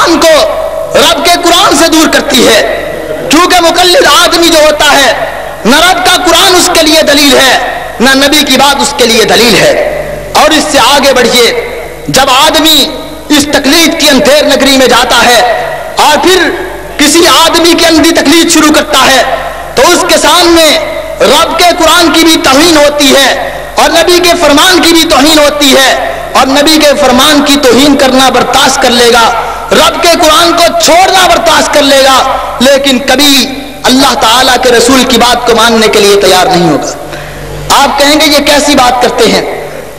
इंसान को रब के कुरान से दूर करती है, क्योंकि मुकल्लिद आदमी जो होता है न रब का कुरान उसके लिए दलील है न नबी की बात उसके लिए दलील है। और इससे आगे बढ़िए, जब आदमी इस तकलीद की अंधेर नगरी में जाता है और फिर किसी आदमी की अंधी तकलीद शुरू करता है तो उसके सामने रब के कुरान की भी तौहीन होती है और नबी के फरमान की भी तौहीन होती है, और नबी के फरमान की तौहीन करना बर्दाश्त कर लेगा, रब के कुरान को छोड़ना बर्दाश्त कर लेगा, लेकिन कभी अल्लाह ताला के रसूल की बात को मानने के लिए तैयार नहीं होगा। आप कहेंगे ये कैसी बात करते हैं,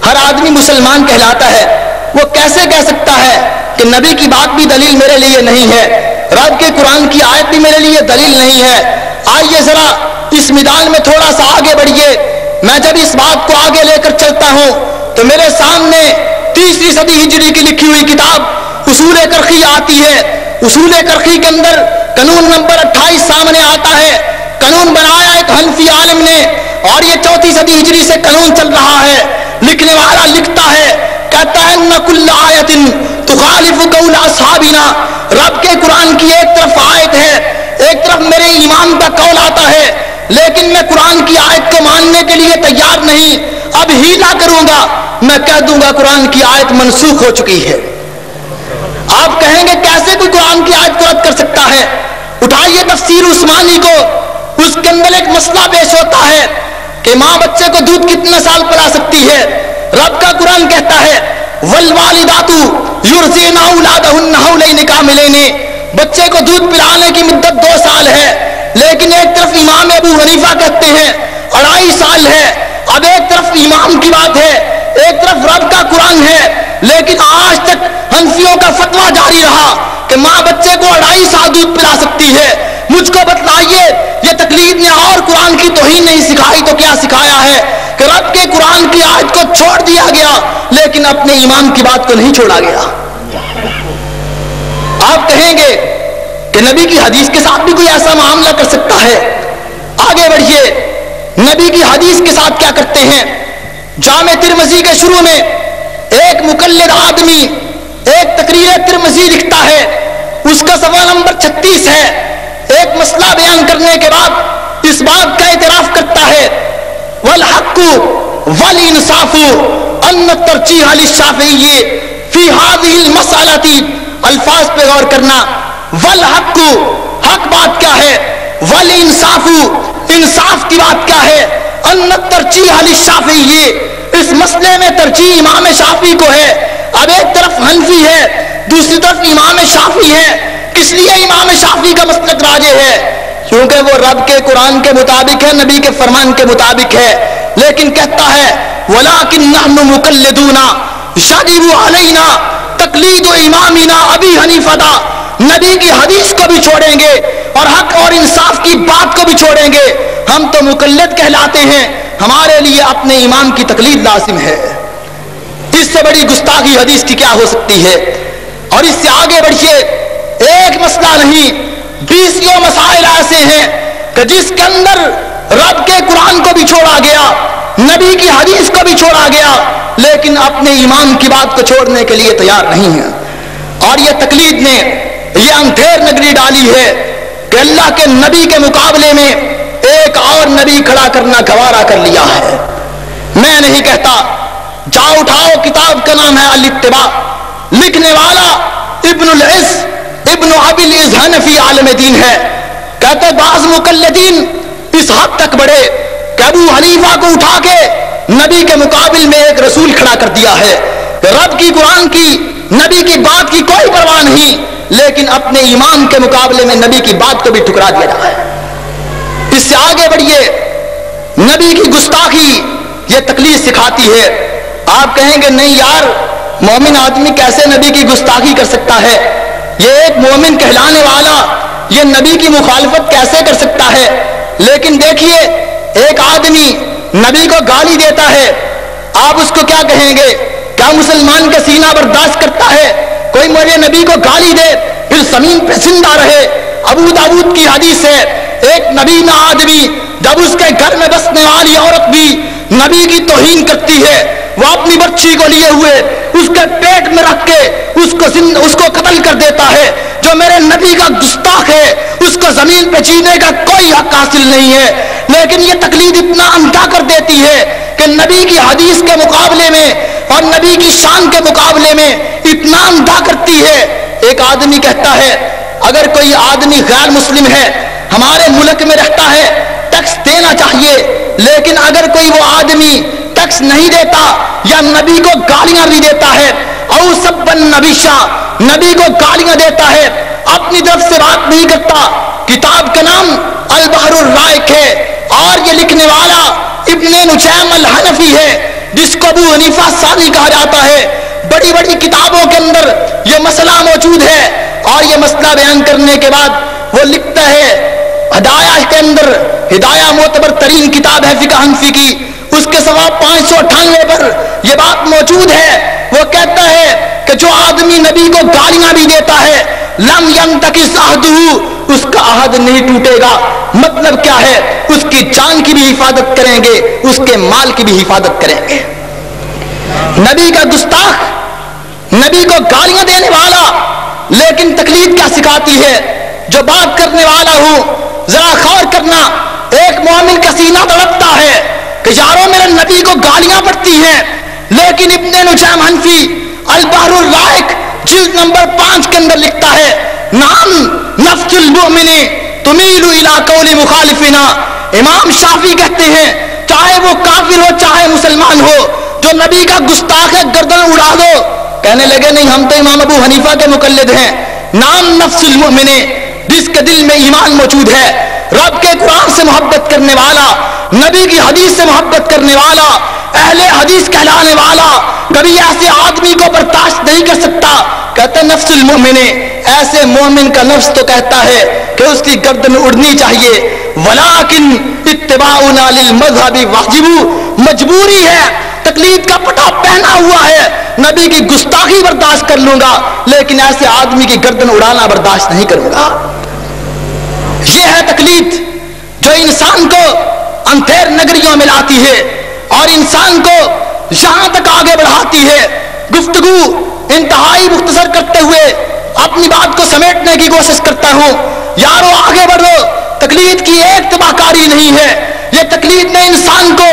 हर आदमी मुसलमान कहलाता है, वो कैसे कह सकता है कि नबी की बात भी दलील मेरे लिए नहीं है, रब के कुरान की आयत भी मेरे लिए दलील नहीं है। आइए जरा इस मैदान में थोड़ा सा आगे बढ़िए। मैं जब इस बात को आगे लेकर चलता हूं तो मेरे सामने 3वीं सदी हिजरी की लिखी हुई किताब उसूल करखी आती है। उसूल करखी के अंदर कानून नंबर 28 सामने आता है। कानून बनाया एक हनफी आलिम ने और ये 4वीं सदी हिजरी से कानून चल रहा है। लिखने वाला लिखता है, कहता है न कुल्ल आयतिन तुखालिफु कौल असहाबिना, रब के कुरान की एक तरफ आयत है, एक तरफ मेरे ईमान का कौल आता है, लेकिन मैं कुरान की आयत को मानने के लिए तैयार नहीं। अब हीला करूंगा, मैं कह दूंगा कुरान की आयत मनसूख हो चुकी है। आप कहेंगे कैसे कोई कुरान की आयत को रद्द कर सकता है? उठाइए तफसीर उस्मानी को, उसके अंदर एक मसला पेश होता है कि माँ बच्चे को दूध कितने साल पिला सकती है। रब का कुरान कहता है वल वालिदातु युरज़िना औलादहुन्ना हौलैनि कामिलैनि, बच्चे को दूध पिलाने की मुद्दत 2 साल है, लेकिन एक तरफ इमाम अबू हनीफा कहते हैं 2.5 साल है। अब एक तरफ इमाम की बात है, एक तरफ रब का कुरान है, लेकिन आज तक हनफियों का फतवा जारी रहा कि माँ बच्चे को 2.5 साल दूध पिला सकती है। मुझको बतलाइए, ये तकलीद ने और कुरान की तौहीन नहीं सिखाई तो क्या सिखाया है कि रब के कुरान की आयत को छोड़ दिया गया, लेकिन अपने इमाम की बात को नहीं छोड़ा गया। आप कहेंगे कि नबी की हदीस के साथ भी कोई ऐसा मामला कर सकता है? आगे बढ़िए, नबी की हदीस के साथ क्या करते हैं? जामे तिरमिज़ी के शुरू में एक मुकल्लिद आदमी एक तकरीर तिरमिज़ी लिखता है, उसका सवाल नंबर 36 है। एक मसला बयान करने के बाद इस बात का इतराफ करता है वल हक्कु वल इंसाफु अन्न तरजीह लिश्शाफ़िई फी हाज़िहिल मसअलति। अल्फाज पे गौर करना, वल हक्कु, हक बात क्या है, वल इंसाफु, इंसाफ की बात क्या है, अन्न तरजीह लिश्शाफ़िई, इस मसले में तरजीह इमाम शाफी को है। अब एक तरफ हनफी है, दूसरी तरफ इमाम शाफी है। किस लिए इमाम शाफी का मसलक राजे है? क्योंकि वो रब के कुरान के मुताबिक है, नबी के फरमान के मुताबिक है। लेकिन कहता है वलाकिन नहनु मुकल्लिदूना यजिबु अलैना तकलीदु इमामिना अबी हनीफा, नबी की हदीस को भी छोड़ेंगे और हक और इंसाफ की बात को भी छोड़ेंगे। हम तो मुकल्लिद कहलाते हैं, हमारे लिए अपने इमाम की तकलीद लाजिम है। इससे बड़ी गुस्ताखी हदीस की क्या हो सकती है? और इससे आगे बढ़िए, एक मसला नहीं 20 मसाइल ऐसे हैं कि जिसके अंदर रब के कुरान को भी छोड़ा गया, नबी की हदीस को भी छोड़ा गया, लेकिन अपने इमाम की बात को छोड़ने के लिए तैयार नहीं है। और ये तकलीद ने ये अंधेर नगरी डाली है कि अल्लाह के नबी के मुकाबले में एक और नबी खड़ा करना गवारा कर लिया है। मैं नहीं कहता, जाओ उठाओ, किताब का नाम है अल-इत्तिबा, लिखने वाला इब्नुल इज़्ज़ इब्नु अबिल इज़्ज़ हनफी आलिम दीन है। कहते बाज़ मुकल्लिदीन इस हद तक बढ़े कि अबू हनीफा को उठा के नबी के मुकाबिल में एक रसूल खड़ा कर दिया है। रब की कुरान की नबी की बात की कोई परवाह नहीं, लेकिन अपने इमाम के मुकाबले में नबी की बात को भी ठुकरा दिया जाता है। इससे आगे बढ़िए, नबी की गुस्ताखी ये तकलीफ सिखाती है। आप कहेंगे नहीं यार, मोमिन आदमी कैसे नबी की गुस्ताखी कर सकता है? ये एक मोमिन कहलाने वाला ये नबी की मुखालफत कैसे कर सकता है? लेकिन देखिए, एक आदमी नबी को गाली देता है, आप उसको क्या कहेंगे? क्या मुसलमान का सीना बर्दाश्त करता है कोई मेरे नबी को गाली दे फिर जमीन पे जिंदा रहे? अबू दाऊद की हदीस है, एक नबीना आदमी जब उसके घर में बसने वाली औरत भी नबी की तौहीन करती है, वो अपनी बच्ची को लिए हुए اس کے پیٹ میں رکھ کے اس کو قتل کر دیتا ہے. جو میرے نبی کا گستاخ ہے اس کو زمین پہ جینے کا کوئی حق حاصل نہیں ہے. لیکن یہ تقلید اتنا اندھا کر دیتی ہے کہ نبی کی حدیث کے مقابلے میں اور نبی کی شان کے مقابلے میں اتنا اندھا کرتی ہے. ایک آدمی کہتا ہے اگر کوئی آدمی غیر مسلم ہے ہمارے ملک میں رہتا ہے ٹیکس دینا چاہیے, لیکن اگر کوئی وہ آدمی ٹیکس نہیں دیتا یا نبی کو گالیاں بھی دیتا ہے او سبن نبیشا, نبی کو گالیاں دیتا ہے, اپنی طرف سے بات نہیں کرتا. کتاب کا نام البحر الرائق ہے اور یہ لکھنے والا ابن نجیم الحنفی ہے جس کو ابو حنیفہ ثانی کہا جاتا ہے. بڑی بڑی کتابوں کے اندر یہ مسئلہ موجود ہے اور یہ مسئلہ بیان کرنے کے بعد وہ لکھتا ہے ہدایہ کے اندر, ہدایہ معتبر ترین کتاب ہے فقہ حنفی کی, اس کے سوا 598 پر یہ بات موجود ہے. وہ کہتا ہے کہ جو آدمی نبی کو گالیاں بھی دیتا ہے لم ینتقص عہدہ, اس کا عہد نہیں ٹوٹے گا. مطلب کیا ہے؟ اس کی جان کی بھی حفاظت کریں گے, اس کے مال کی بھی حفاظت کریں گے. نبی کا گستاخ, نبی کو گالیاں دینے والا, لیکن تقلید کیا سکھاتی ہے؟ جو بات کرنے والا ہوں ذرا غور کرنا. ایک مومن کا سینہ تڑپتا ہے کہ یاروں میرے نبی کو گالیاں پڑتی ہیں, لیکن ابن نجیم حنفی البحر الرائق جلد نمبر 5 کے اندر لکھتا ہے نام نفس المؤمن تمیل الی قول مخالفنا. امام شافعی کہتے ہیں چاہے وہ کافر ہو چاہے مسلمان ہو, جو نبی کا گستاخ ہے گردن اڑا دو. کہنے لگے نہیں ہم تو امام ابو حنیفہ کے مقلد ہیں. نام نفس المؤمن, جس کے دل میں ایمان موجود ہے, رب کے قرآن سے محبت کرنے والا, نبی کی حدیث سے محبت کرنے والا, اہل حدیث کہلانے والا, کبھی ایسے آدمی کو برداشت نہیں کر سکتا. کہتے نفس المؤمن, ایسے مومن کا نفس تو کہتا ہے کہ اس کی گردن اڑنی چاہیے. ولیکن اتباعنا للمذہب واجب, مجبوری ہے, تقلید کا پٹا پہنا ہوا ہے, نبی کی گستاخی برداشت کر لوں گا لیکن ایسے آدمی کی گردن اڑانا برداشت نہیں کروں گا. یہ ہے تقلید جو انسان کو اندھیر نگریوں میں لاتی ہے اور انسان کو یہاں تک آگے بڑھاتی ہے. گفتگو انتہائی مختصر کرتے ہوئے اپنی بات کو سمیٹنے کی کوشش کرتا ہوں. یارو آگے بڑھو, تقلید کی ایک تباہ کاری نہیں ہے. یہ تقلید نے انسان کو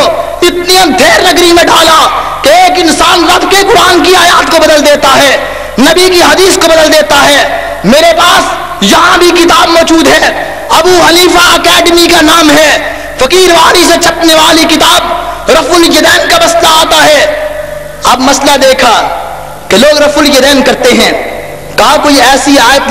اتنی اندھیر نگری میں ڈالا کہ ایک انسان رب کے قرآن کی آیات کو بدل دیتا ہے, نبی کی حدیث کو بدل دیتا ہے. میرے پاس یہاں بھی کتاب موجود ہے, ابو حنیفہ اکیڈمی کا نام ہے, فقیر واری سے چھپنے والی کتاب رفع الیدین کا مسئلہ آتا ہے. اب مسئلہ دیکھا کہ لوگ رفع الیدین کرتے ہیں, کہا کوئی ایسی آیت